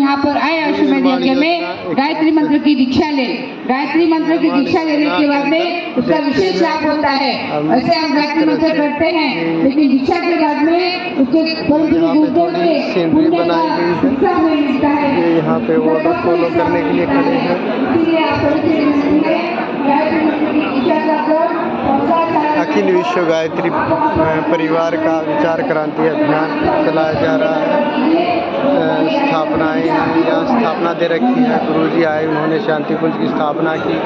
यहाँ पर आए अश्वमेध यज्ञ में गायत्री मंत्र की दीक्षा ले। गायत्री मंत्र की दीक्षा लेने के बाद में उसका विशेष लाभ होता है। ऐसे हम गायत्री मंत्र करते हैं, लेकिन दीक्षा के बाद में उसके मिलता है। यहाँ पे ऑर्डर फॉलो करने के लिए खड़े हैं। अखिल विश्व गायत्री परिवार का विचार क्रांति अभियान चलाया जा रहा है। स्थापनाएं यहाँ स्थापना दे रखी है। गुरुजी आए, उन्होंने शांति कुंज की स्थापना की।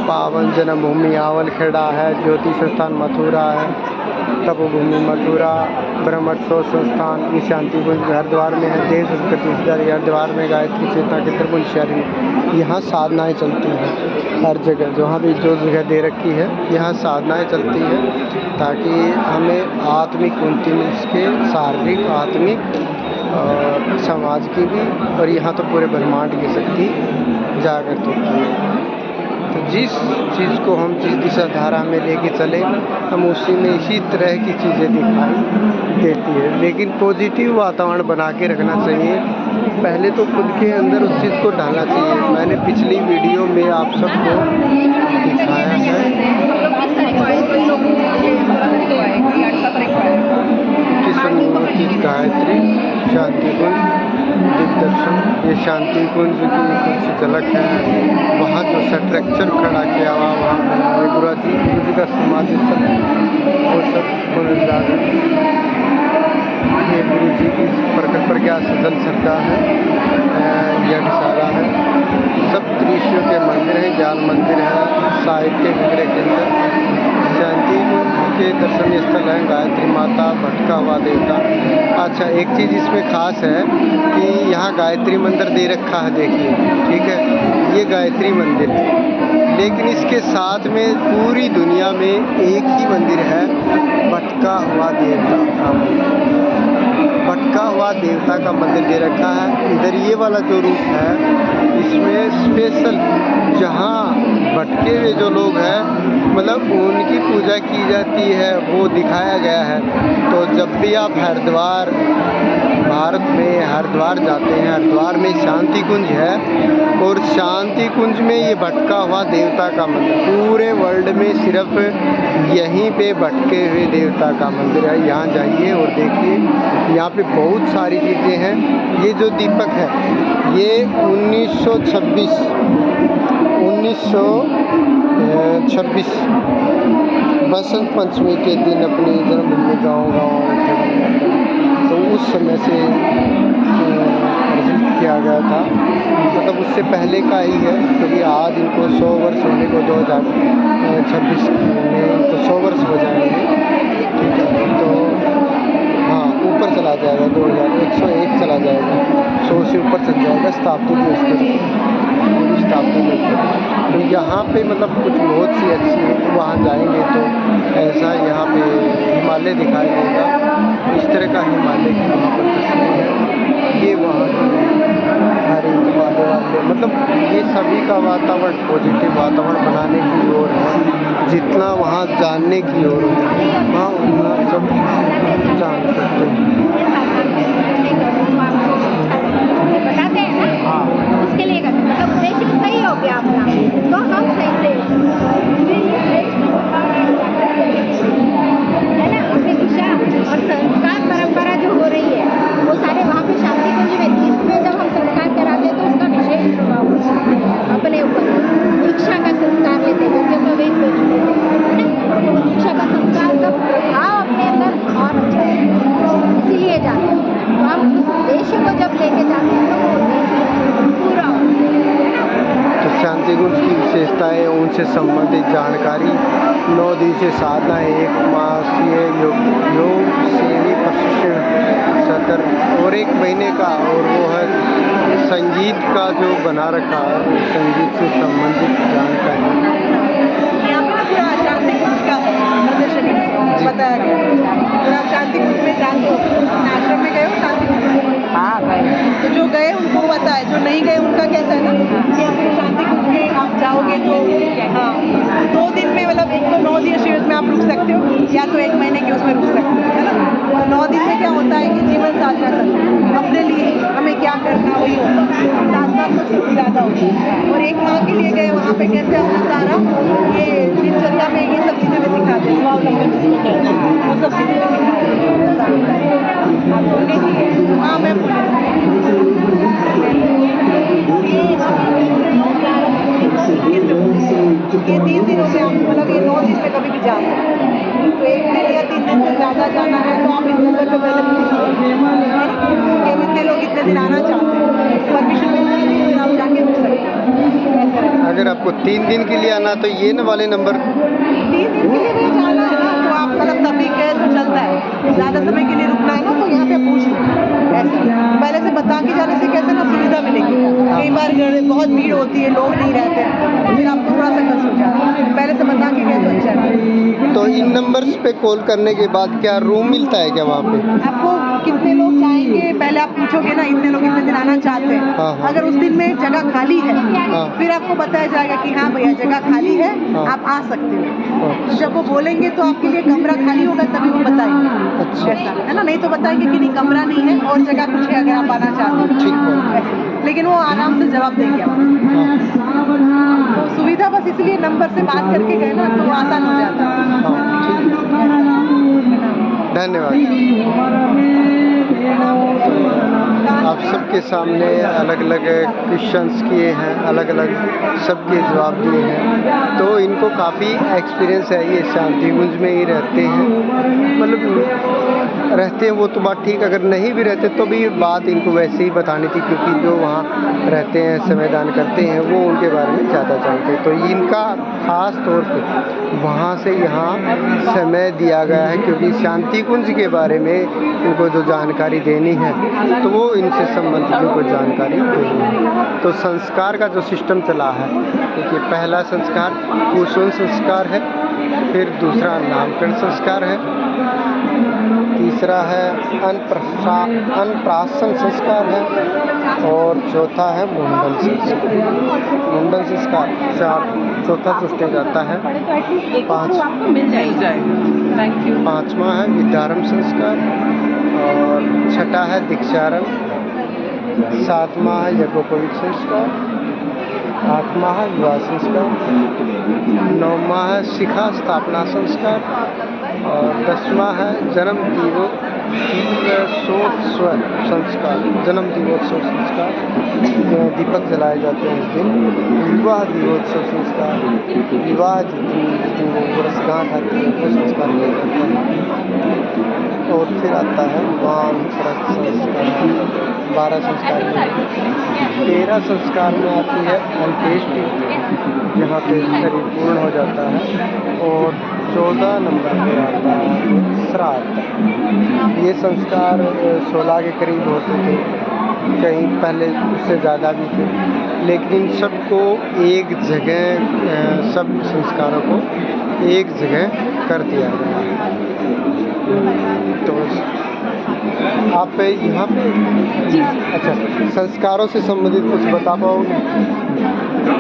पावन जन्मभूमि आवलखेड़ा है, ज्योति संस्थान मथुरा है, तपोभूमि मथुरा, ब्रह्मोत्सव संस्थान ये शांति कुंज हरिद्वार में है। देश छत्तीसगढ़ हरिद्वार में गायत्री चेतना केंद्र पुंडशहरी में यहाँ साधनाएँ चलती हैं। हर जगह जहाँ भी जो जगह दे रखी है यहाँ साधनाएँ चलती है, ताकि हमें आत्मिक उन्नति मिल सके, शारीरिक आत्मिक और समाज की भी। और यहाँ तो पूरे ब्रह्मांड की शक्ति जागृत होती है। तो जिस चीज़ को हम जिस दिशा धारा में लेके चले, हम उसी में इसी तरह की चीज़ें दिखाई देती है। लेकिन पॉजिटिव वातावरण बना के रखना चाहिए। पहले तो खुद के अंदर उस चीज़ को डालना चाहिए। मैंने पिछली वीडियो में आप सबको दिखाया है कि गायत्री शांति कुंज दिग्दर्शन, ये शांति कुंज की कुछ झलक है। वहाँ जो स्ट्रक्चर खड़ा किया हुआ वहाँ बनाए गुरु जी का समाधि स्थल वो सब पुनर्जागरण। ये गुरु जी की प्रज्ञा सदन श्रद्धा है, यज्ञशाला है, सब ऋषियों के मंदिर हैं, ज्ञान मंदिर है, साहित्य विग्रह केंद्र, शांति के दर्शनीय स्थल है, गायत्री माता, भटका हुआ देवता। अच्छा, एक चीज़ इसमें खास है कि यहाँ गायत्री मंदिर दे रखा है, देखिए, ठीक है, ये गायत्री मंदिर है। लेकिन इसके साथ में पूरी दुनिया में एक ही मंदिर है, भटका हुआ देवता का। भटका हुआ देवता का मंदिर दे रखा है। इधर ये वाला जो रूप है, इसमें स्पेशल जहाँ भटके हुए जो लोग हैं, मतलब उनकी पूजा की जाती है, वो दिखाया गया है। तो जब भी आप हरिद्वार, भारत में हरिद्वार जाते हैं, हरिद्वार में शांति कुंज है, और शांति कुंज में ये भटका हुआ देवता का मंदिर, पूरे वर्ल्ड में सिर्फ यहीं पे भटके हुए देवता का मंदिर है। यहाँ जाइए और देखिए, यहाँ पे बहुत सारी चीज़ें हैं। ये जो दीपक है, ये 1926 बसंत पंचमी के दिन अपनी जन्मभूमि गाँव तो उस समय से अर्जित किया गया था। मतलब उससे पहले का ही है, क्योंकि आज इनको 100 वर्ष होने को 2026 में इनको 100 वर्ष हो जाएंगे, ठीक है। तो हाँ, ऊपर चला जाएगा, 2101 चला जाएगा, 100 से ऊपर चल जाएगा शताब्दी भी उसके शताब्दी में। तो यहाँ पे मतलब कुछ बहुत सी अच्छी है। तो वहाँ जाएंगे तो ऐसा यहाँ पे हिमालय दिखाई देगा, इस तरह का हिमालय की वहाँ पर तस्वीर है। ये वहाँ हरे वाले मतलब ये सभी का वातावरण पॉजिटिव वातावरण बनाने की ओर है। जितना वहाँ जानने की ओर है, वहाँ उतना सब जान सकते हैं। बताते हैं ना, हाँ, उसके लिए करते हैं। मतलब उद्देश्य सही हो गया अपना, तो हम सही से है ना, अपनी दिशा और संस्कार परंपरा जो हो रही है, वो सारे वहाँ पे शांति कुंज में तीर्थ में जब हम संस्कार कराते हैं तो उसका विशेष प्रभाव होता है अपने ऊपर। दीक्षा का संस्कार लेते हैं, क्योंकि हम वेद लेते हैं ना, तो दीक्षा का संस्कार का प्रभाव अपने अंदर और अच्छा है, इसीलिए जाते हैं। तो हम उस उद्देश्य को जब लेके जाते हैं तो वो उद्देश्य पूरा होता है। तो शांति कुंज की विशेषताएँ, उनसे संबंधित जानकारी, 9 दिवसीय साधना, 1 मासीय योग सेवी प्रशिक्षण सत्र और 1 महीने का, और वो है संगीत का जो बना रखा है, संगीत से संबंधित जानकारी। यहाँ पे ना पूरा शांति कुंज का प्रदर्शनी बताया गया। पूरा शांति कुंज में जानते हो, आश्रम में गए हो शांति कुंज में? हाँ, गए। तो जो गए उनको पता है, जो नहीं गए उनका कैसा है ना कि अपने शांति कुंज में आप जाओगे तो हाँ, 2 दिन में मतलब एक तो 9 दिवसीय शिविर में आप रुक सकते हो, या तो 1 महीने के उसमें रुक सकते हो, है ना। तो 9 दिन में क्या होता है कि जीवन साधना करना, अपने लिए हमें क्या करना वही होता है। और एक माँ के लिए गए वहाँ पे कैसे अपना सारा ये दिनचर्या में ये सब चीज़ें भी सिखाते हैं, स्वावलंबन जिसको कहते हैं, वो सब चीज़ें भी सिखाते हैं। आप बोलने की है? हाँ, मैं बोली ये 30 दिनों में आप मतलब ये 9 दिन में कभी भी जा सकते हैं। तो 1 दिन या 3 दिन से ज़्यादा जाना है तो आप इस नंबर पे पहले पूछ लो, है ना? कि हम इतने लोग इतने दिन आना चाहते हैं, परमिशन मिल जाएगी फिर आप जाके रुक सकते हैं। ऐसा है। अगर आपको 3 दिन के लिए आना तो ये न वाले नंबर 3 दिन के लिए भी जाना है ना तो आप मतलब तभी गए तो चलता है, ज़्यादा समय के लिए रुकना है ना तो यहाँ पे पूछ लो। ऐसा पहले से बता के जाने से कैसे ना सुविधा मिलेगी। कई बार बहुत भीड़ होती है, लोग नहीं रहते, फिर आपको थोड़ा सा कष्ट हो जाता है। पहले से बता के गए तो अच्छा है। तो इन नंबर्स पे कॉल करने के बाद क्या रूम मिलता है क्या वहाँ पे? आपको कितने लोग जाएंगे पहले आप पूछोगे ना, इतने लोग इतने दिन आना चाहते हैं। हाँ। अगर उस दिन में जगह खाली है हाँ। फिर आपको बताया जाएगा कि हाँ भैया जगह खाली है, हाँ। आप आ सकते हो। तो जब वो बोलेंगे तो आपके लिए कमरा खाली होगा तभी वो बताएंगे। अच्छा। ऐसा है ना, नहीं तो बताएंगे कि नहीं कमरा नहीं है और जगह कुछ है अगर आप आना चाहते हो। ठीक है। ऐसा। लेकिन वो आराम से जवाब देंगे आपको। हाँ। तो सुविधा बस इसलिए नंबर से बात करके गए ना तो आसान हो जाता है। हाँ, ठीक है। धन्यवाद। आप सबके सामने अलग अलग क्वेश्चंस किए हैं, अलग अलग सबके जवाब दिए हैं, तो इनको काफ़ी एक्सपीरियंस है। ये शांतिकुंज में ही रहते हैं, मतलब रहते हैं वो तो बात ठीक, अगर नहीं भी रहते तो भी बात इनको वैसे ही बतानी थी, क्योंकि जो वहाँ रहते हैं समयदान करते हैं वो उनके बारे में ज़्यादा जानते हैं। तो इनका ख़ास तौर पे वहाँ से यहाँ समय दिया गया है, क्योंकि शांतिकुंज के बारे में इनको जो जानकारी देनी है तो वो इनसे संबंधित इनको जानकारी देनी है। तो संस्कार का जो सिस्टम चला है, क्योंकि पहला संस्कार कुसुम संस्कार है, फिर दूसरा नामकरण संस्कार है, तीसरा है अन्नप्राशन संस्कार है, और चौथा है मुंडन संस्कार। मुंडन संस्कार चौथा जो स्टेज आता है। पाँचवा है विद्यारंभ संस्कार, और छठा है दीक्षारंभ, सातवां है यज्ञोपवीत संस्कार, आठवां है विवाह संस्कार, नौवां है शिखा स्थापना संस्कार, और 10वां है जन्म दिवसोत्सव संस्कार। जन्म दिवोत्सव संस्कार, दीपक जलाए जाते हैं उस दिन। विवाह दिवोत्सव संस्कार, विवाह वर्षगांठ आती है वो संस्कार किया जाता है। और फिर आता है वानप्रस्थ संस्कार, 12 संस्कार में। 13 संस्कार में आती है अंत्येष्टि, जहाँ पे शरीर पूर्ण हो जाता है, और 14 नंबर पे आता है श्राद्ध। ये संस्कार 16 के करीब होते थे, कहीं पहले उससे ज़्यादा भी थे, लेकिन सबको एक जगह सब संस्कारों को एक जगह कर दिया गया है। तो आप यहाँ पे अच्छा संस्कारों से संबंधित कुछ बता पाओगे?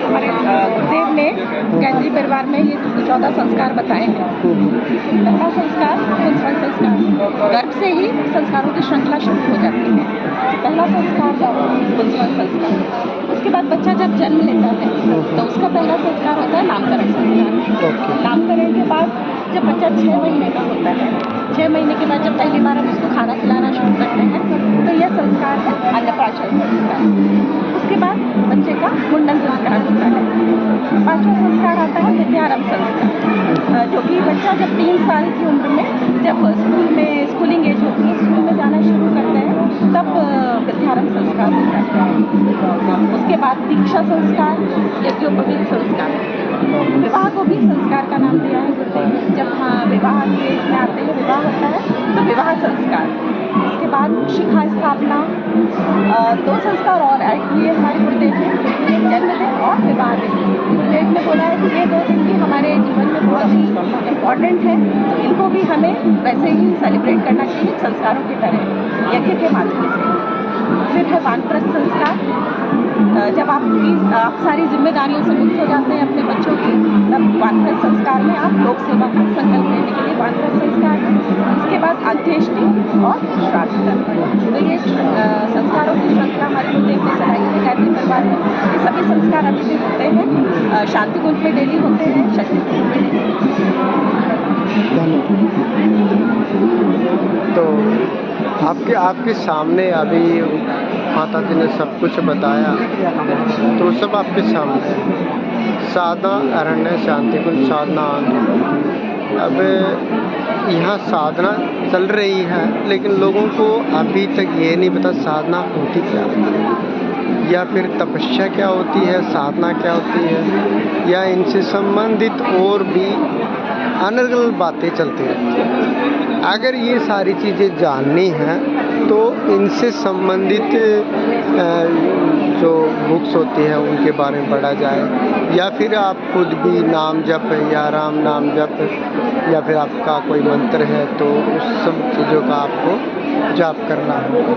हमारे गुरुदेव ने गायत्री परिवार में ये 14 संस्कार बताए हैं। पहला संस्कार कुंसवन संस्कार, गर्भ से ही संस्कारों की श्रृंखला शुरू हो जाती है। पहला संस्कार कुंसवन संस्कार। उसके बाद बच्चा जब जन्म लेता है तो उसका पहला संस्कार होता है नामकरण संस्कार। नामकरण के बाद जब बच्चा 6 महीने का होता है, 6 महीने के बाद जब पहली बार हम उसको खाना खिलाना शुरू करते हैं तो यह संस्कार है अन्नप्राशन संस्कार। उसके बाद बच्चे का मुंडन संस्कार होता है। 5वां संस्कार आता है विद्यारंभ संस्कार, जो कि बच्चा जब 3 साल की उम्र में जब स्कूलिंग एज होती है, स्कूल में जाना शुरू करते हैं, तब विद्यारंभ संस्कार होता है। उसके बाद दीक्षा संस्कार, यज्ञोपवीत संस्कार। विवाह को भी संस्कार का नाम दिया है गुरुदेव ने। जब विवाह के एज में आते हैं, विवाह होता है तो विवाह संस्कार। उसके बाद शिखा स्थापना, 2 संस्कार और ऐड किए हमारे गुरुदेव ने, जन्मदिन और विवाह दिन। गुरुदेव ने बोला है कि ये 2 दिन भी हमारे जीवन में बहुत ही इम्पॉर्टेंट है, तो इनको भी हमें वैसे ही सेलिब्रेट करना चाहिए संस्कारों की तरह, यज्ञ के माध्यम से। फिर है वानप्रस्थ संस्कार। जब आप सारी जिम्मेदारियों से मुक्त हो जाते हैं अपने बच्चों की, तब वानप्रस्थ संस्कार में आप लोक सेवा का संकल्प लेने के लिए वानप्रस्थ संस्कार है। उसके बाद अंत्येष्टि और श्राद्ध। तो ये संस्कारों की श्रृंखला हमारे गुरुदेव ने चलाई है गायत्री परिवार में। ये सभी ये संस्कार अभी भी होते हैं। शांति कुंज में डेली होते हैं, शक्ति कुंज में डेली होते हैं। तो आपके सामने अभी माता जी ने सब कुछ बताया, तो सब आपके सामने साधना अरण्य शांति कुंज साधना आंदोलन। अब यहाँ साधना चल रही है, लेकिन लोगों को अभी तक ये नहीं पता साधना होती क्या है, या फिर तपस्या क्या होती है, साधना क्या होती है, या इनसे संबंधित और भी अनर्गल बातें चलती रहती हैं। अगर ये सारी चीज़ें जाननी हैं तो इनसे संबंधित जो बुक्स होती हैं उनके बारे में पढ़ा जाए, या फिर आप खुद भी नाम जप या राम नाम जप, या फिर आपका कोई मंत्र है तो उस सब चीज़ों का आपको जाप करना होगा।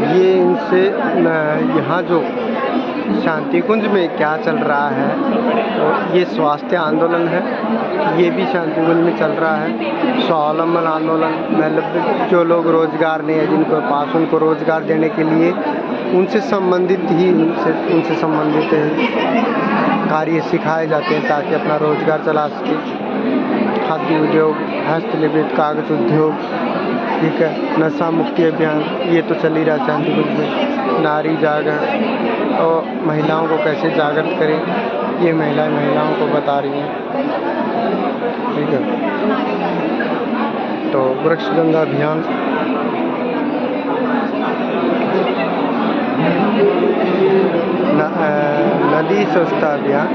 ये इनसे यहाँ जो शांति कुंज में क्या चल रहा है, तो ये स्वास्थ्य आंदोलन है, ये भी शांति कुंज में चल रहा है। स्वावलंबन आंदोलन, मतलब जो लोग रोज़गार नहीं है, जिनको पास, उनको रोज़गार देने के लिए उनसे संबंधित ही उनसे संबंधित कार्य सिखाए जाते हैं ताकि अपना रोज़गार चला सके। खाद्य उद्योग, हस्तनिर्मित कागज उद्योग, ठीक है, नशा मुक्ति अभियान, ये तो चल ही रहा है शांति कुंज में। नारी जागरण और महिलाओं को कैसे जागृत करें, ये महिलाओं को बता रही हैं, ठीक है। तो वृक्ष गंगा अभियान, नदी स्वच्छता अभियान,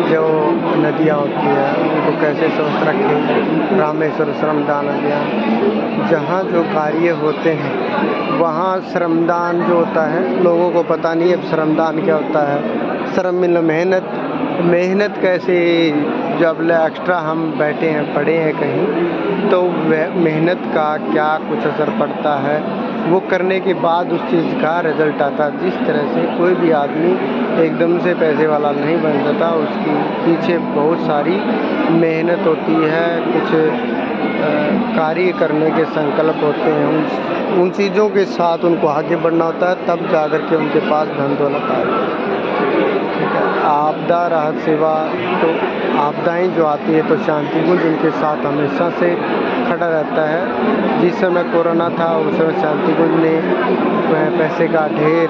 जो नदियाँ होती हैं उनको कैसे स्वस्थ रखें, रामेश्वर श्रमदान अभियान। जहाँ जो कार्य होते हैं वहाँ श्रमदान जो होता है, लोगों को पता नहीं है श्रमदान क्या होता है। श्रम मतलब मेहनत कैसे, जब एक्स्ट्रा हम बैठे हैं पढ़े हैं कहीं, तो वह मेहनत का क्या कुछ असर पड़ता है, वो करने के बाद उस चीज़ का रिज़ल्ट आता है। जिस तरह से कोई भी आदमी एकदम से पैसे वाला नहीं बन जाता, उसकी पीछे बहुत सारी मेहनत होती है, कुछ कार्य करने के संकल्प होते हैं, उन चीज़ों के साथ उनको आगे बढ़ना होता है, तब जाकर के उनके पास धन दौलत आए। आपदा राहत सेवा, तो आपदाएं जो आती है तो शांति कुंज उनके साथ हमेशा से खड़ा रहता है। जिस समय कोरोना था उस समय शांति कुंज ने पैसे का ढेर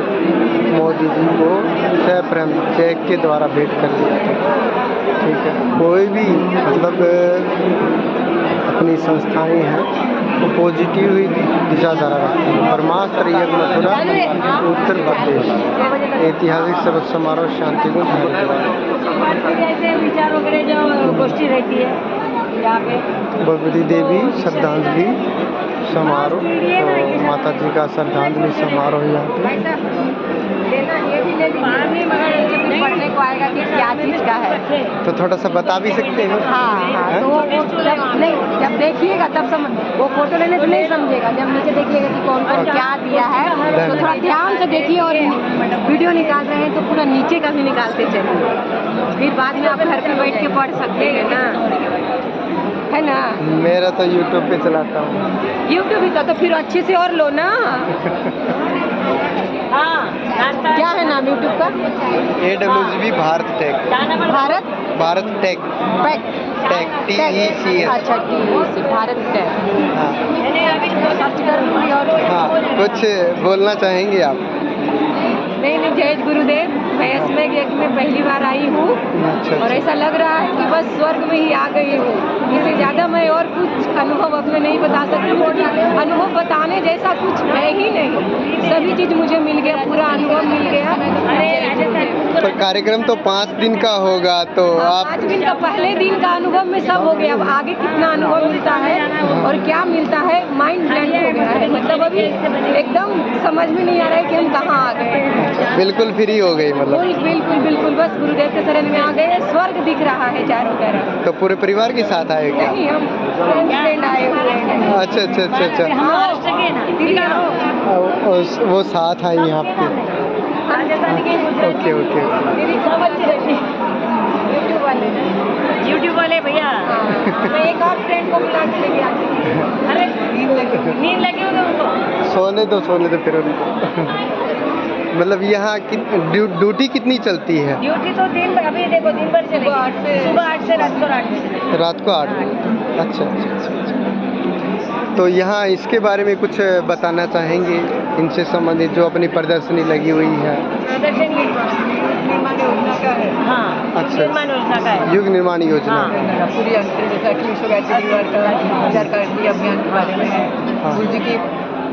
मोदी जी को सप्रेम चेक के द्वारा भेंट कर दिया था, ठीक है। कोई भी मतलब अपनी संस्थाएं हैं वो पॉजिटिव ही दिशाधारा रखती है। ब्रह्मास्त्र यज्ञ मथुरा उत्तर प्रदेश, ऐतिहासिक शपथ समारोह शांति कुंज हरिद्वार। जैसे विचार वगैरह जो गोष्ठी रहती है यहाँ पे, भगवती देवी श्रद्धांजलि समारोह, तो माता जी का श्रद्धांजलि समारोह यहाँ पे। पढ़ने को आएगा कि क्या चीज़ का है, तो थोड़ा सा बता भी सकते हो? हाँ, तो जब देखिएगा तब समझ, वो फोटो लेने से नहीं समझेगा, जब नीचे देखिएगा कि कौन कौन क्या दिया है, तो थोड़ा ध्यान से देखिए। और वीडियो निकाल रहे हैं तो पूरा नीचे का भी निकालते चलिए, फिर बाद में आप घर पे बैठ के पढ़ सकते हैं ना, है ना। मेरा तो यूट्यूब पे चलाता हूँ। यूट्यूब भी तो फिर अच्छे से और लो ना। क्या है नाम यूट्यूब का? AWGB Bharat Tech. Bharat Tech TEC। अच्छा, TEC भारत टेक। हाँ, सर्च करूँगी। और हाँ, कुछ बोलना चाहेंगे आप? नहीं, जय गुरुदेव। मैं इसमें यज्ञ में पहली बार आई हूँ, अच्छा। और ऐसा लग रहा है कि बस स्वर्ग में ही आ गई हूँ। इससे ज़्यादा मैं और कुछ अनुभव अपने नहीं बता सकती, क्योंकि अनुभव बताने जैसा कुछ है ही नहीं। सभी चीज़ मुझे मिल गया, पूरा अनुभव मिल गया। पर कार्यक्रम तो 5 दिन का होगा, तो आप 5 दिन का, पहले दिन का अनुभव में सब हो गया। अब आगे कितना अनुभव मिलता है और क्या मिलता है, माइंड ब्लैंक हो गया है। मतलब अभी एकदम समझ में नहीं आ रहा है कि हम कहाँ आ गए। बिल्कुल फ्री हो गई मतलब? बिल्कुल, बस गुरुदेव के शरण में आ गए। स्वर्ग दिख रहा है चारों तरफ। तो पूरे परिवार के साथ आए क्या? नहीं, हम फ्रेंड आए हुए हैं। अच्छा। महाराष्ट्र के ना, दिल्ली। और वो साथ आई हैं आपके? ओके ओके यूट्यूब वाले भैया मैं एक और फ्रेंड को बुला के लेके आती हूँ। अरे नींद लगी होगी उनको। सोने दो फिर उनको। मतलब यहाँ ड्यूटी कितनी चलती है? ड्यूटी तो दिन भर, अभी देखो दिन भर चलेगी, सुबह 8 से रात को 8 बजे। रात को 8 बजे। अच्छा। तो यहाँ इसके बारे में कुछ बताना चाहेंगे इनसे संबंधित जो अपनी प्रदर्शनी लगी हुई है? प्रदर्शनी निर्माण योजना का है। हाँ, अच्छा। निर्माण योजना का है। युग निर्माण योजना। हाँ। पूरी अंतर जैसा कि विश्व गायत्री परिवार का सरकारी अभियान के बारे में है। हाँ।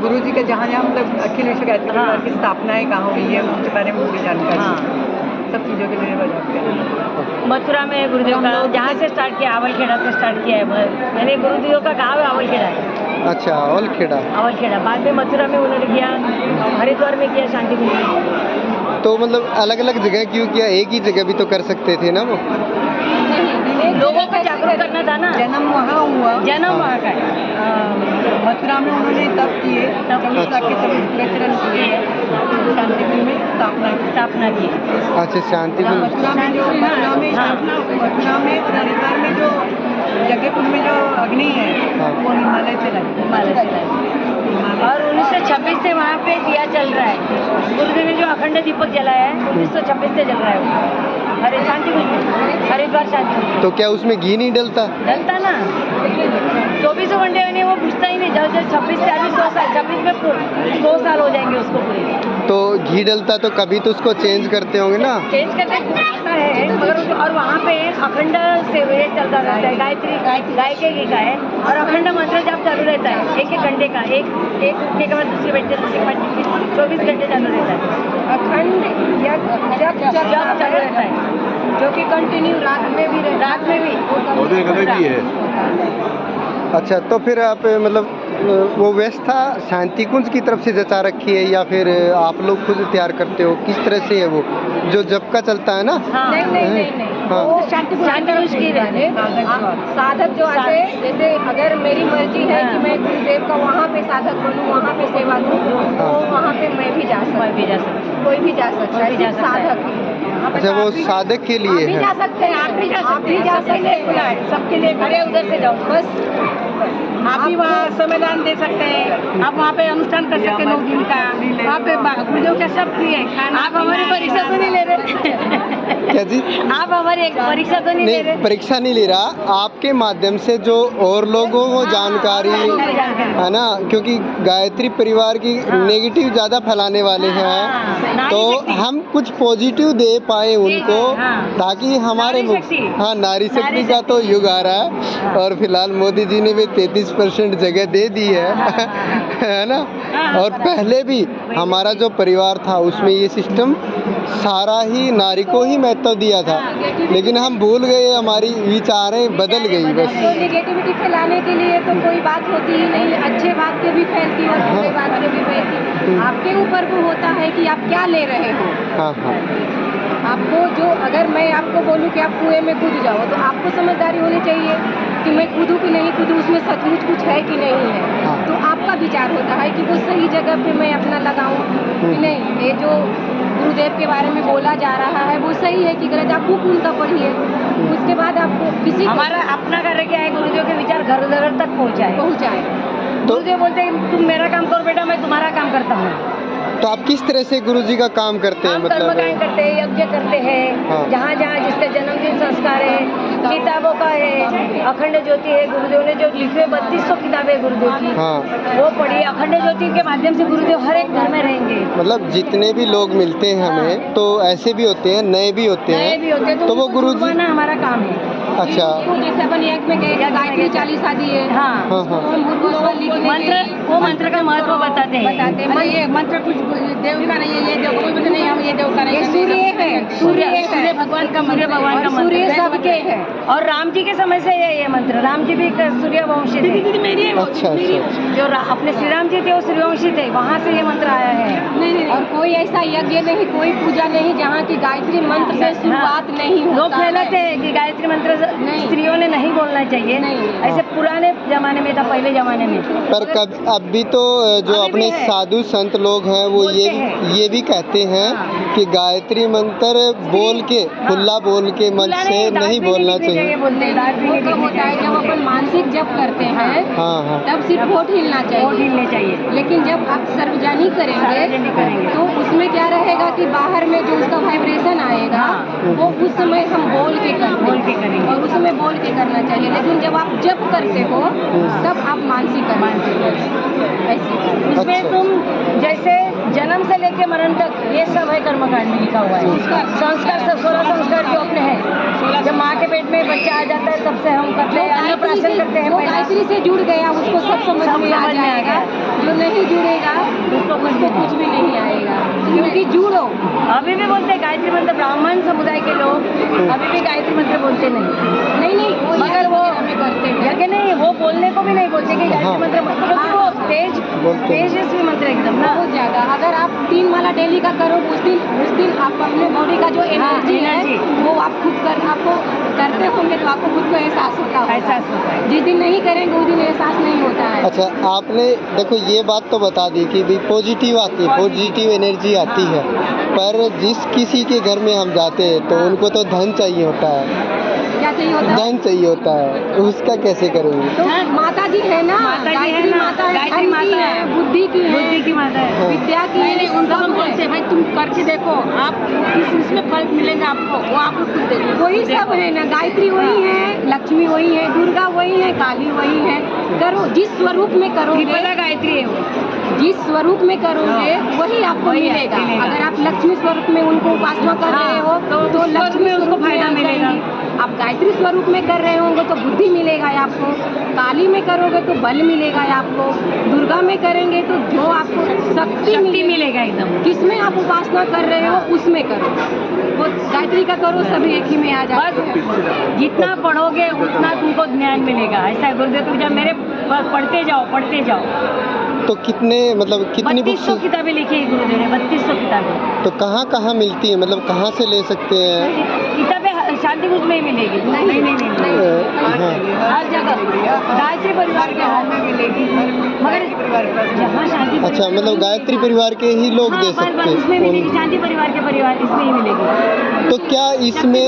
गुरु जी का जहाँ मतलब अखिल विश्व गायत्री परिवार की स्थापनाएं कहाँ हुई है उसके बारे में पूरी जानकारी। हाँ। सब चीज़ों के लिए बताते हैं। मथुरा में गुरुदेव का जहाँ से स्टार्ट किया, आवलखेड़ा से स्टार्ट किया है। मैंने गुरुदेव का गाँव है आवलखेड़ा। अच्छा, आवलखेड़ा। बाद में मथुरा में उन्होंने किया, हरिद्वार में किया, शांतिकुंज में। तो मतलब अलग अलग जगह क्यों किया? एक ही जगह भी तो कर सकते थे ना वो? लोगों को जागरूक करना था ना। जन्म वहाँ हुआ। जन्म वहाँ का है। मथुरा में उन्होंने तप किए, 24 लाख के 24 चरण किए, शांतिकुंज में स्थापना की। अच्छा, शांतिकुंज। मथुरा में और हरिद्वार में जो यज्ञकुंड में जो अग्नि है वो हिमालय से लाई। और 1926 से वहाँ पे दिया चल रहा है। गुरुदेव ने जो अखंड दीपक जलाया है 1926 से जल रहा है वो। अरे शांतिकुंज में, हरिद्वार शांतिकुंज। तो क्या उसमें घी नहीं डलता? डलता ना, 24 घंटे में वो बुझता ही नहीं। जब 26 से अभी 100 साल, 26 में 100 साल हो जाएंगे उसको पूरे। तो घी डलता तो कभी तो उसको चेंज करते होंगे ना? चेंज करते है मगर और वहाँ पे अखंड से ये चलता रहता है। गायत्री गाय के घी का है और अखंड मंत्र जाप चालू रहता है। एक घंटे का, एक उठने के बाद दूसरे बैठे, दूसरे के बाद 24 घंटे चालू रहता है। अखंड जप चालू रहता है जो कि कंटिन्यू रात में भी है। अच्छा, तो फिर आप मतलब वो व्यवस्था शांतिकुंज की तरफ से जचा रखी है या फिर आप लोग खुद तैयार करते हो? किस तरह से है वो जो जब का चलता है ना? नहीं। हाँ। वो शांतिकुंज की रहने साधक जो आते हैं, जैसे अगर मेरी मर्जी है कि मैं गुरुदेव का वहाँ पे साधक बनूँ, वहाँ पे सेवा दूँ, तो वहाँ पे मैं भी जा सकती, कोई भी जा सकता है, साधक। अच्छा, वो साधक के लिए है। जा सकते हैं, आप भी जा सकते हैं, सबके लिए। अरे उधर से जाओ बस। आप भी वहाँ संविधान दे सकते हैं, आप वहाँ पे अनुष्ठान कर सकते हैं 9 दिन का। वहाँ पे गुरुदेव का सब फ्री है। आप हमारी परीक्षा तो नहीं ले रहे? क्या जी? आप हमारी एक परीक्षा तो नहीं ले रहे? परीक्षा नहीं ले रहा, आपके माध्यम से जो और लोगों को जानकारी है ना, क्योंकि गायत्री परिवार की नेगेटिव ज़्यादा फैलाने वाले हैं, तो हम कुछ पॉजिटिव दे पाए उनको, ताकि हमारे नारी शक्ति का तो युग आ रहा है और फिलहाल मोदी जी ने भी 33% जगह दे दी है ना। और पहले भी हमारा जो परिवार था उसमें ये सिस्टम सारा ही नारी को ही महत्व दिया था, लेकिन हम भूल गए, हमारी विचारें बदल गई बस। तो नेगेटिविटी फैलाने के लिए तो कोई बात होती ही नहीं, अच्छे बात के भी फैलती और बुरे बात के भी फैलती। आपके ऊपर वो होता है कि आप क्या ले रहे हो। हाँ। आपको जो, अगर मैं आपको बोलूँ कि आप कुएं में कूद जाओ, तो आपको समझदारी होनी चाहिए कि मैं कूदूँ कि नहीं कूदूँ, उसमें सचमुच कुछ है कि नहीं है। तो आपका विचार होता है कि वो सही जगह पे मैं अपना लगाऊं कि नहीं। ये जो गुरुदेव के बारे में बोला जा रहा है वो सही है कि गलत, आप बुक उनका पढ़िए, उसके बाद आपको किसी हमारा अपना कार्य क्या है, गुरुदेव के विचार घर घर तक पहुँचाए। गुरुदेव बोलते हैं तुम मेरा काम करो बेटा, मैं तुम्हारा काम करता हूँ। तो आप किस तरह से गुरुजी का काम करते हैं? मतलब कर्मकांड करते हैं, यज्ञ करते हैं, जहाँ जहाँ जिसका जन्मदिन संस्कार है, किताबों का है, अखंड ज्योति है। गुरुदेव ने जो लिखे 3200 किताबें गुरुदेव की, वो पढ़ी। अखंड ज्योति के माध्यम से गुरुदेव हर एक घर में रहेंगे। मतलब जितने भी लोग मिलते हैं हमें, तो ऐसे भी होते हैं, नए भी होते हैं, तो वो गुरुजी ना हमारा काम है। अच्छा, जैसे अपन एक में गए, गायत्री 40 आदि है। वो मंत्र का महत्व बताते हैं। ये मंत्र कुछ देव का नहीं है, ये देव का कोई नहीं, हम ये देव का नहीं, सूर्य भगवान का मंत्र, सूर्य सबके है। और राम जी के समय से ये मंत्र, राम जी भी सूर्यवंशी थे। अच्छा। जो अपने श्री राम जी थे वो सूर्यवंशी थे, वहाँ से ये मंत्र आया है। नहीं और कोई ऐसा यज्ञ नहीं, कोई पूजा नहीं जहाँ की गायत्री मंत्र से शुरुआत नहीं लोग होता कहते है। हैं कि गायत्री मंत्र नहीं। स्त्रियों ने नहीं बोलना चाहिए, नहीं। ऐसे पुराने जमाने में था, पहले जमाने में। पर अब भी तो जो अभी अपने भी है। साधु संत लोग हैं वो बोलते हैं। ये भी कहते हैं कि गायत्री मंत्र बोल के खुला बोल के मन से नहीं बोलना चाहिए। बोलते हैं दांत भी वो नहीं कब होता है जब अपन मानसिक जप करते हैं, हाँ हाँ तब सिर्फ होठ हिलना वोट चाहिए। हिलने चाहिए, लेकिन जब आप सार्वजनिक सार्वजनिक करेंगे करेंगे। तो उसमें क्या रहेगा कि बाहर में जो उसका वाइब्रेशन आएगा हाँ। वो उस समय हम बोल के बोल के करेंगे। और उसमें बोल के करना चाहिए। लेकिन जब आप जप करते हो तब आप मानसिक करना ऐसे उसमें अच्छा। तुम जैसे जन्म से लेके मरण तक ये सब है कर्मकांड में लिखा हुआ है। संस्कार सब 16 संस्कार जो अपने हैं, जब माँ के पेट में बच्चा आ जाता है तब से हम करते हैं, अन्नप्राशन करते हैं। जो पहला गायत्री से जुड़ गया उसको सब समझ में आ जाएगा, जो नहीं जुड़ेगा उसको कुछ भी नहीं आएगा, क्योंकि जुड़ो। अभी भी बोलते हैं गायत्री मंत्र, ब्राह्मण समुदाय के लोग अभी भी गायत्री मंत्र बोलते नहीं, वो मगर वो हमें करते हैं। यज्ञ नहीं, वो बोलने को भी नहीं बोलते कि गायत्री हाँ। मंत्र, क्योंकि वो बोलते हैं। तेजस्वी मंत्र एकदम ना। बहुत ज़्यादा। अगर आप 3 माला डेली का करो उस दिन आप अपने बॉडी का जो एनर्जी है एनर्जी। वो आप खुद आपको करते होंगे तो आपको खुद को एहसास होता होगा। एहसास होता है। जिस दिन नहीं करेंगे उस दिन एहसास नहीं होता है। अच्छा, आपने देखो ये बात तो बता दी कि भी पॉजिटिव आती है, पॉजिटिव एनर्जी आती है, पर जिस किसी के घर में हम जाते हैं तो उनको तो धन चाहिए होता है, क्या चाहिए होता है? धन चाहिए होता है, उसका कैसे करेंगे? तो माता जी है ना, माता जी है गायत्री ना, माता है, गायत्री धन माता की है, है, बुद्धि की है, बुद्धि की माता है। विद्या की है, उनको सब हम है। बोलते हैं भाई तुम करके देखो, आप इसमें फल मिलेगा आपको, वो आपको खुद देखो। वही सब है ना, गायत्री वही है, लक्ष्मी वही है, दुर्गा वही है, काली वही है। करो जिस स्वरूप में करोगे, त्रिपुरा गायत्री है वो। जिस स्वरूप में करोगे वही आपको वही मिलेगा। मिलेगा। अगर आप लक्ष्मी स्वरूप में उनको उपासना कर हाँ, रहे हो तो तो उस लक्ष्मी में उसको स्वरूप में फायदा आ मिलेगा। जाएंगी। आप गायत्री स्वरूप में कर रहे होंगे तो बुद्धि मिलेगा आपको, काली में करोगे तो बल मिलेगा आपको, दुर्गा में करेंगे तो जो आपको शक्ति मिलेगा एकदम। किसमें आप उपासना कर रहे हो उसमें करो। वो गायत्री का करो सभी एक ही में आ जाए। बस जितना पढ़ोगे उतना तुमको ज्ञान मिलेगा, ऐसा है गुरुदेव तुम जब मेरे पढ़ते जाओ। तो कितने मतलब कितनी 3200 बुक्स, किताबें लिखी है गुरुदेव ने, 3200 किताबें। तो कहाँ कहाँ मिलती है, मतलब कहाँ से ले सकते हैं? किताबें शांति कुछ में ही मिलेगी। नहीं। हाँ। हर जगह गायत्री परिवार के हाथ में मिलेगी, मगर जहाँ शांति अच्छा, मतलब गायत्री परिवार के ही लोग दे बस सकते इसमें हैं मिलेगी, शांति परिवार के परिवार इसमें ही मिलेगी। तो क्या इसमें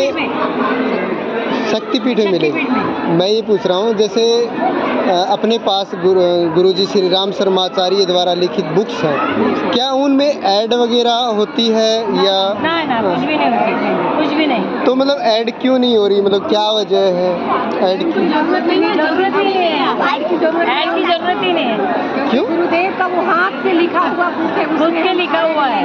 शक्तिपीठ में मिलेगी? शक्तिपीठ मैं ये पूछ रहा हूँ, जैसे अपने पास गुरुजी श्री राम शर्माचार्य द्वारा लिखित बुक्स हैं, क्या उनमें ऐड वगैरह होती है या ना कुछ भी नहीं होती, कुछ भी नहीं। तो मतलब ऐड क्यों नहीं हो रही, मतलब क्या वजह है ऐड की? जरूरत ही नहीं है, ऐड की जरूरत ही नहीं है। क्यों? गुरुदेव का वो हाथ से लिखा हुआ बुक है, खुद के लिखा हुआ है।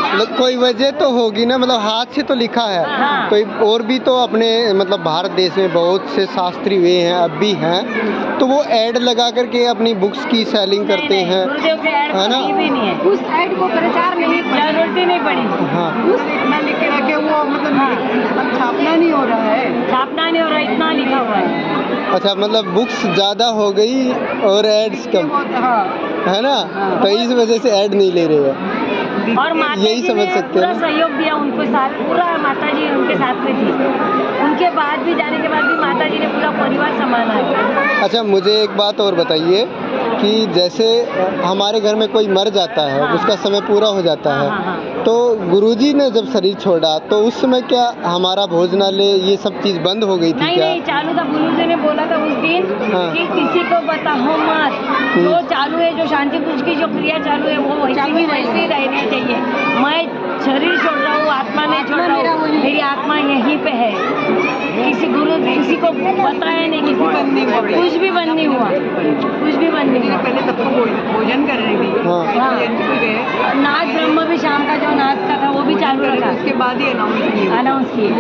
मतलब कोई वजह तो होगी ना, मतलब हाथ से तो लिखा है। हाँ। कोई और भी तो अपने मतलब भारत देश में बहुत से शास्त्री हुए हैं, अब भी हैं, तो वो ऐड लगा करके अपनी बुक्स की सेलिंग करते नहीं, हैं, गुरुदेव के ऐड है ना? कहीं भी नहीं है, उस ऐड को प्रचार नहीं जरूरत ही नहीं पड़ी। हाँ। इतना लिख के रखे वो मतलब छापना नहीं हो रहा है। छापना नहीं हो रहा, इतना लिखा हुआ है। अच्छा, मतलब बुक्स ज़्यादा हो गई और एड्स कम, हाँ, है ना? तो इस वजह से ऐड नहीं ले रहे हैं। और माता यही जी समझ ने सकते पूरा हैं। सहयोग दिया उनको, साथ पूरा माता जी उनके साथ में थी। उनके बाद भी जाने के बाद भी माता जी ने पूरा परिवार संभाला है। अच्छा, मुझे एक बात और बताइए कि जैसे हमारे घर में कोई मर जाता है, हाँ। उसका समय पूरा हो जाता है, हाँ। तो गुरुजी ने जब शरीर छोड़ा तो उस समय क्या हमारा भोजनालय ये सब चीज़ बंद हो गई थी क्या? नहीं, चालू था। गुरुजी ने बोला था उस दिन हाँ। कि किसी को बताओ मत, जो चालू है, जो शांति कुंज की जो क्रिया चालू है वो वैसे ही रहनी चाहिए। मैं शरीर छोड़ रहा हूँ, आत्मा नहीं छोड़ रहा हूँ, मेरी आत्मा यहीं पे है। किसी को बताया नहीं, किसी को कुछ भी बंद नहीं हुआ, कुछ भी बंद नहीं हुआ। पहले सबको भोजन करने दी। हाँ। नाच ब्रह्म भी शाम का जो नाच का था वो भी चालू रखा, उसके बाद ही अनाउंस किए।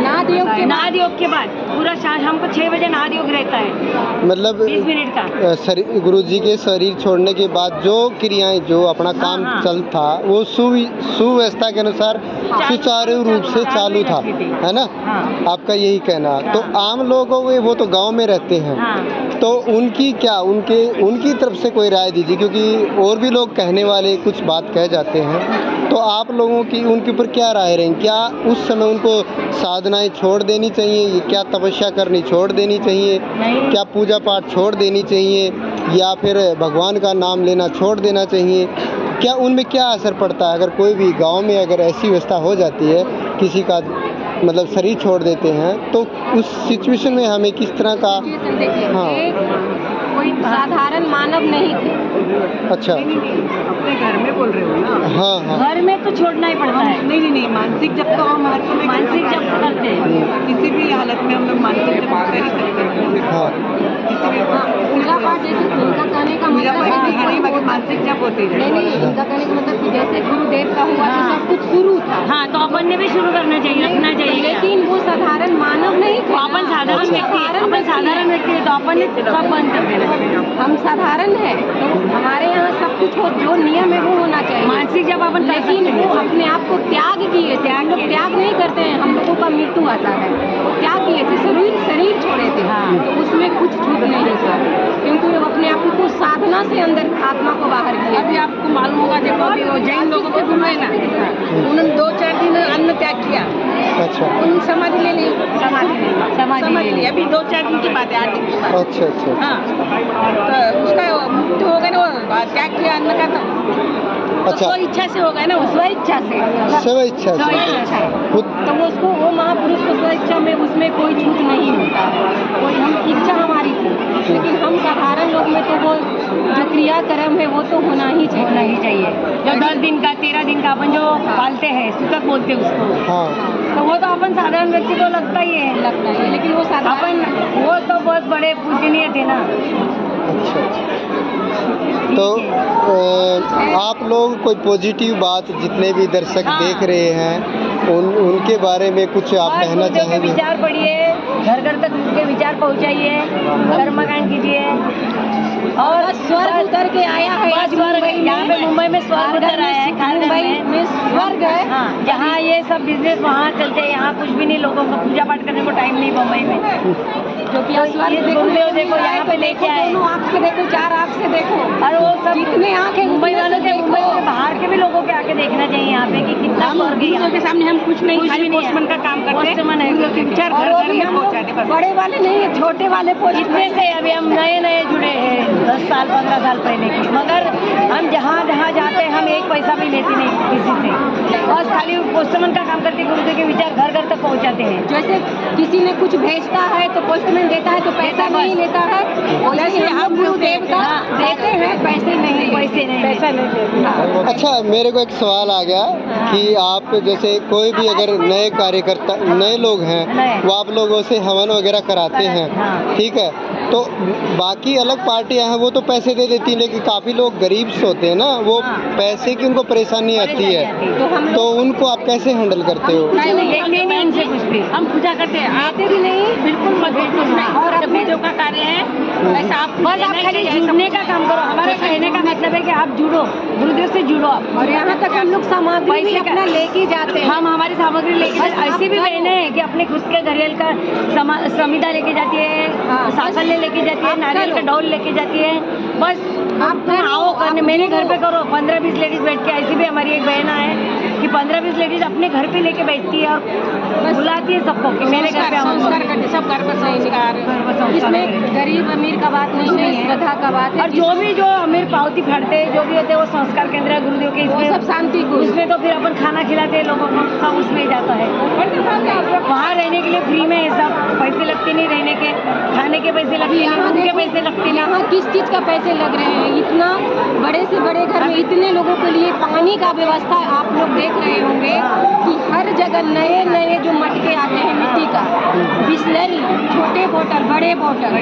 नाद योग के बाद पूरा शाम को 6 बजे नाद योग रहता है, मतलब 20 मिनट का। गुरुजी के शरीर छोड़ने के बाद जो क्रियाएं, जो अपना काम हाँ। चल था, वो सुव्यवस्था के अनुसार सुचारू रूप से चालू था, है ना? हाँ। आपका यही कहना। तो आम लोगों में, वो तो गांव में रहते हैं, हाँ। तो उनकी क्या उनकी तरफ से कोई राय दीजिए, क्योंकि और भी लोग कहने वाले कुछ बात कह जाते हैं, तो आप लोगों की उनके ऊपर क्या राय रहेंगी? क्या उस समय उनको साधनाएं छोड़ देनी चाहिए, क्या तपस्या करनी छोड़ देनी चाहिए, क्या पूजा पाठ छोड़ देनी चाहिए, या फिर भगवान का नाम लेना छोड़ देना चाहिए? क्या उनमें क्या असर पड़ता है? अगर कोई भी गांव में अगर ऐसी व्यवस्था हो जाती है, किसी का मतलब शरीर छोड़ देते हैं, तो उस सिचुएशन में हमें किस तरह का? हाँ, कोई साधारण मानव नहीं थे। अच्छा, अपने घर में बोल रहे हो ना? हाँ हाँ, घर में तो छोड़ना ही पड़ता है। नहीं, मानसिक जब तो हम हर समय मानसिक जब करते हैं, किसी भी हालत में हम लोग मानसिक जब कर ही सकते हैं। हाँ, पूजा पाठ जैसे उनका कहने का पूजा मतलब पाठ है नहीं, बाकी मानसिक जब होती है। नहीं, उनका कहने का मतलब कि जैसे गुरुदेव का हुआ तो सब कुछ शुरू था, हाँ, तो अपन ने भी शुरू करना चाहिए, रखना चाहिए। लेकिन वो साधारण मानव नहीं थे। अपन साधारण अच्छा। व्यक्ति है, तो अपन ने सब बंद कर देना चाहिए। हम साधारण है, तो हमारे यहाँ सब कुछ हो, जो नियम है वो होना चाहिए। मानसिक जब अपन कर लेकिन सकते वो हैं। अपने आप को त्याग किए थे। हम लोग त्याग नहीं करते हैं, हम लोगों का मृत्यु आता है। वो त्याग किए थे, शरीर छोड़े थे। हाँ। तो उसमें कुछ छूट नहीं था, क्योंकि वो अपने आप को साधना से अंदर आत्मा को बाहर किए अभी थे। आपको मालूम होगा, देखो अभी वो जैन लोगों के गुरु है ना, उन्होंने 2-4 दिन अन्न त्याग किया, अच्छा, उन्होंने समाधि ले ली, समाधि ले ली। अभी 2-4 दिन की बात है, 8 दिन की बात है। अच्छा, अच्छा, हाँ, तो उसका मृत्यु हो गया ना, वो त्याग किया अन्न का, तो अच्छा, स्व इच्छा से हो गया ना, स्व इच्छा से। स्व इच्छा स्व से इच्छा से। खुद, तो उसको वो महापुरुष को स्व इच्छा में उसमें कोई छूट नहीं होता है। कोई हम इच्छा हमारी थी, लेकिन हम साधारण लोग में तो वो जो क्रियाक्रम है वो तो होना ही चाहिए। जो 10 दिन का 13 दिन का अपन जो पालते हैं, सूतक बोलते हैं उसको, हाँ, तो वो तो अपन साधारण व्यक्ति को लगता ही है, लगता है, लेकिन वो साधारण अपन वो तो बहुत बड़े पूजनीय थे ना। अच्छा, तो आप लोग कोई पॉजिटिव बात जितने भी दर्शक हाँ। देख रहे हैं उनके बारे में कुछ आप बस कहना गुरुदेव के चाहेंगे? विचार पढ़िए, घर घर तक उनके विचार पहुंचाइए, कर्मकांड कीजिए, और स्वर्ग उतर के आया है बस आज स्वर्ग, मुंबई में। यहाँ पे मुंबई में स्वर्ग उतर आया है, खारघर में स्वर्ग है। हाँ, जहाँ ये सब बिजनेस वहाँ चलते हैं, यहाँ कुछ भी नहीं, लोगों को पूजा पाठ करने को टाइम नहीं बम्बई में। जो कि तो स्वर्ग ये देखो, गुरुदेव देखो यहाँ पे लेके आए, दोनों आँख से देखो, 4 आँख से देखो, और वो सब कितने आँखें मुंबई वालों के, देखो। मुंबई के बाहर के भी लोगों के आके देखना चाहिए यहाँ पे कि कितना स्वर्ग है यहाँ पे। सामने हम कुछ नहीं, खाली भी नहीं है। पोस्टमैन का काम करते हैं, पोस्टमैन है। गुरुदेव के विचार और घर वो घर भी में हम पहुँचाते बस। बड़े वाले नहीं है, छोटे वाले पोस्ट इतने से अभी हम नए जुड़े हैं, 10 साल 15 साल पहले की, मगर हम जहाँ जाते हैं हम एक पैसा भी लेते नहीं किसी से, बस खाली पोस्टमैन का काम करके गुरुदेव के विचार घर घर तक पहुँचाते हैं। जैसे किसी ने कुछ भेजता है तो पोस्टमैन देता है तो पैसा नहीं लेता है, वैसे हम गुरुदेव का देते हैं, पैसे नहीं पैसा नहीं। अच्छा, मेरे को एक सवाल आ गया कि आप जैसे कोई भी अगर नए कार्यकर्ता, नए लोग हैं, वो आप लोगों से हवन वगैरह कराते हैं, ठीक है, तो बाकी अलग पार्टियां हैं वो तो पैसे दे देती हैं, लेकिन काफ़ी लोग गरीब से होते हैं ना, वो पैसे की उनको परेशानी आती है, तो उनको आप कैसे हैंडल करते हो? लेंगे नहीं उनसे कुछ भी, हम पूजा करते हैं, आते भी नहीं, बिल्कुल मत, कुछ नहीं। और अपने जो का कार्य है ऐसा आप बस आप खाली जुड़ने का काम करो। हमारा कहने का मतलब है कि आप जुड़ो, गुरुदेव से जुड़ो आप। और यहाँ तक हम लोग सामग्री भी अपना लेके जाते हैं। हम हमारी सामग्री लेके ऐसी भी बहनें हैं कि अपने खुद के घरेल का समिधा लेके जाती है, साकल लेके जाती है, नारियल का डोल लेके जाती है। बस आप आओ करने, मेरे घर पे करो, 15-20 लेडीज बैठ के। ऐसी भी हमारी एक बहन है कि 15-20 लेडीज अपने घर पे लेके बैठती है और बुलाती है सबको कि मेरे घर पे संस्कार करते, सब घर पर संस्कार। इसमें गरीब अमीर का बात नहीं है, श्रद्धा का बात है। और जो भी जो अमीर पावती फाड़ते हैं, जो भी होते हैं, वो संस्कार केंद्र है गुरुदेव के, वो सब शांति को, उसमें तो फिर अपन खाना खिलाते हैं लोगों को, सब उसमें ही जाता है। वहाँ रहने के लिए फ्री में है, सब पैसे लगते नहीं, रहने के खाने के पैसे लगते नहीं, रूम के पैसे लगते नहीं। यहाँ किस चीज़ का पैसे लग रहे हैं? इतना बड़े से बड़े घर में इतने लोगों के लिए पानी का व्यवस्था आप लोग देख रहे होंगे कि हर जगह नए जो मटके आते हैं मिट्टी का, बिस्लरी, छोटे बोतल, बड़े बोतल,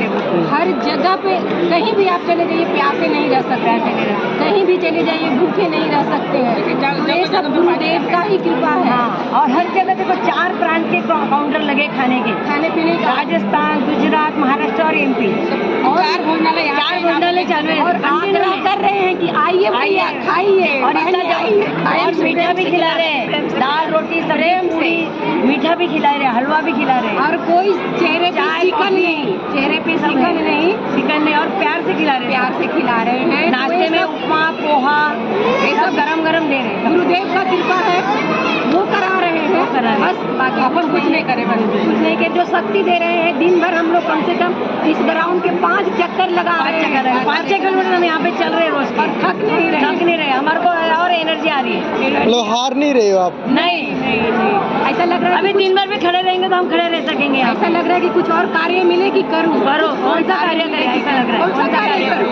हर जगह पे कहीं भी आप चले जाइए प्यासे नहीं रह सकते हैं, कहीं भी चले जाइए भूखे नहीं रह सकते हैं। ये सब गुरुदेव का ही कृपा है। हाँ, और हर जगह देखो 4 प्रांत के काउंटर लगे खाने के, खाने पीने का राजस्थान, गुजरात, महाराष्ट्र और MP। और 4 भोजनालय चालू है और आग्रह कर रहे हैं कि आइए भैया खाइए और बहन इतना आइए, और मीठा भी खिला रहे हैं, दाल रोटी सब्जी पूरी, मीठा भी खिला रहे हैं, हलवा भी खिला रहे हैं, और कोई चेहरे पे चाय, शिकन कॉफी, नहीं, चेहरे पे सब शिकन है। नहीं, चिकन नहीं, और प्यार से खिला रहे हैं, प्यार से खिला रहे हैं। नाश्ते में उपमा पोहा ये सब गरम गरम दे रहे हैं। गुरुदेव का कृपा है, वो करा रहे हैं, बस बाकी अपन कुछ नहीं करे, बस कुछ नहीं के जो शक्ति दे रहे हैं। दिन भर हम लोग कम से कम इस ग्राउंड के 5 चक्कर लगा रहे हैं, 5 किलोमीटर हम यहाँ पे चल रहे हैं रोज और थक नहीं रहे, हमारे को और एनर्जी आ रही है। मतलब हार नहीं रहे हो आप? नहीं ऐसा लग रहा है अभी दिन भर भी खड़े रहेंगे तो हम खड़े रह सकेंगे यहाँ ऐसा लग रहा है कि कुछ और कार्य मिले कि करूँ, करो, कौन सा कार्य करे, ऐसा लग रहा है, कौन सा कार्य करूँ।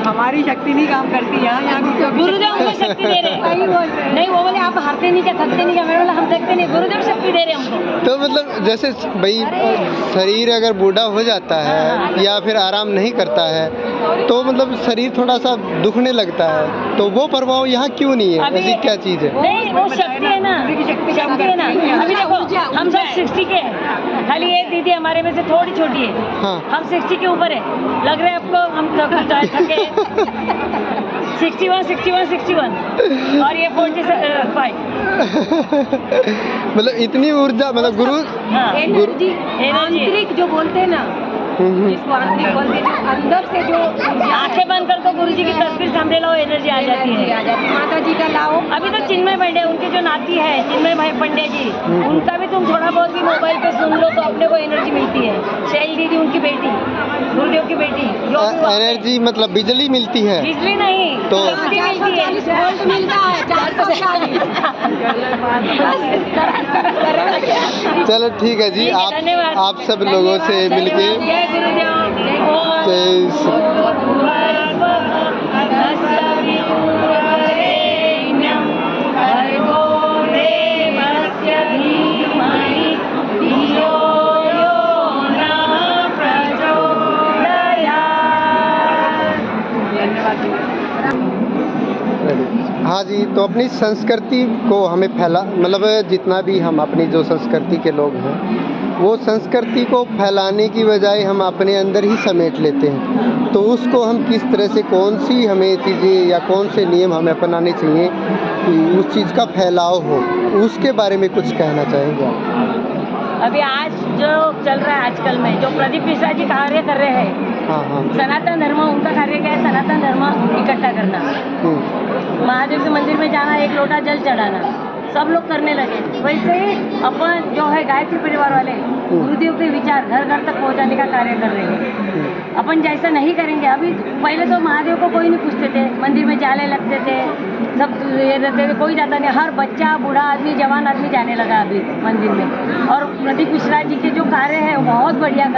हमारी शक्ति नहीं काम करती यहाँ गुरुदेव हमें शक्ति दे रहे वही हैं। बोल रहे हैं। नहीं वो बोले आप हारते नहीं क्या, थकते नहीं क्या, मैंने बोला हम थकते नहीं, गुरुदेव शक्ति दे रहे हैं हमको। तो मतलब जैसे भाई शरीर अगर बूढ़ा हो जाता है या फिर आराम नहीं करता है तो मतलब शरीर थोड़ा सा दुखने लगता है, तो वो प्रभाव यहाँ क्यों नहीं है? ऐसी क्या चीज़ है? नहीं वो शक्ति है ना, शक्ति है ना। अभी देखो हम सब 60 के हैं, खाली ये दीदी हमारे में से थोड़ी छोटी है, हाँ। हम 60 के ऊपर है, लग रहा है आपको हम थके 61 और ये 45। मतलब इतनी ऊर्जा, मतलब गुरु एनर्जी, आंतरिक जो बोलते हैं ना, जिसको आंतरिक बोलते हैं, जो अंदर से जो आंखें बंद कर तो गुरु जी की तस्वीर सामने लाओ, एनर्जी आ जाती है। माता जी का लाओ। अभी तो चिन्मय पांडे उनके जो नाती है चिन्मय भाई पांडे जी, उनका भी तुम थोड़ा बहुत भी मोबाइल पे सुन लो तो अपने को एनर्जी मिलती है। शैल दीदी उनकी बेटी, गुरुदेव की बेटी, जो एनर्जी मतलब बिजली मिलती है? बिजली नहीं तो शक्ति मिलती है, 440 वोल्ट मिलता है, 440। चलो ठीक है जी, धन्यवाद। आप सब लोगों से मिलके जय गुरुदेव। जय श्री हाँ जी, तो अपनी संस्कृति को हमें फैला, मतलब जितना भी हम अपनी जो संस्कृति के लोग हैं वो संस्कृति को फैलाने की बजाय हम अपने अंदर ही समेट लेते हैं। तो उसको हम किस तरह से, कौन सी हमें चीज़ें या कौन से नियम हमें अपनाने चाहिए कि उस चीज़ का फैलाव हो, उसके बारे में कुछ कहना चाहेंगे आप? अभी आज जो चल रहा है आजकल में, जो प्रदीप मिश्रा जी कार्य कर रहे हैं, हाँ हाँ। सनातन धर्म, उनका कार्य क्या है? सनातन धर्म इकट्ठा करना, महादेव के मंदिर में जाना, एक लोटा जल चढ़ाना, सब लोग करने लगे। वैसे ही अपन जो है गायत्री परिवार वाले गुरुदेव के विचार घर घर तक पहुंचाने का कार्य कर रहे हैं। अपन जैसा नहीं करेंगे, अभी पहले तो महादेव को कोई नहीं पूछते थे, मंदिर में जाले लगते थे, सब ये रहते थे, कोई जाता नहीं, हर बच्चा बूढ़ा आदमी जवान आदमी जाने लगा अभी मंदिर में। और प्रदीप मिश्रा जी के जो कार्य है वो बहुत बढ़िया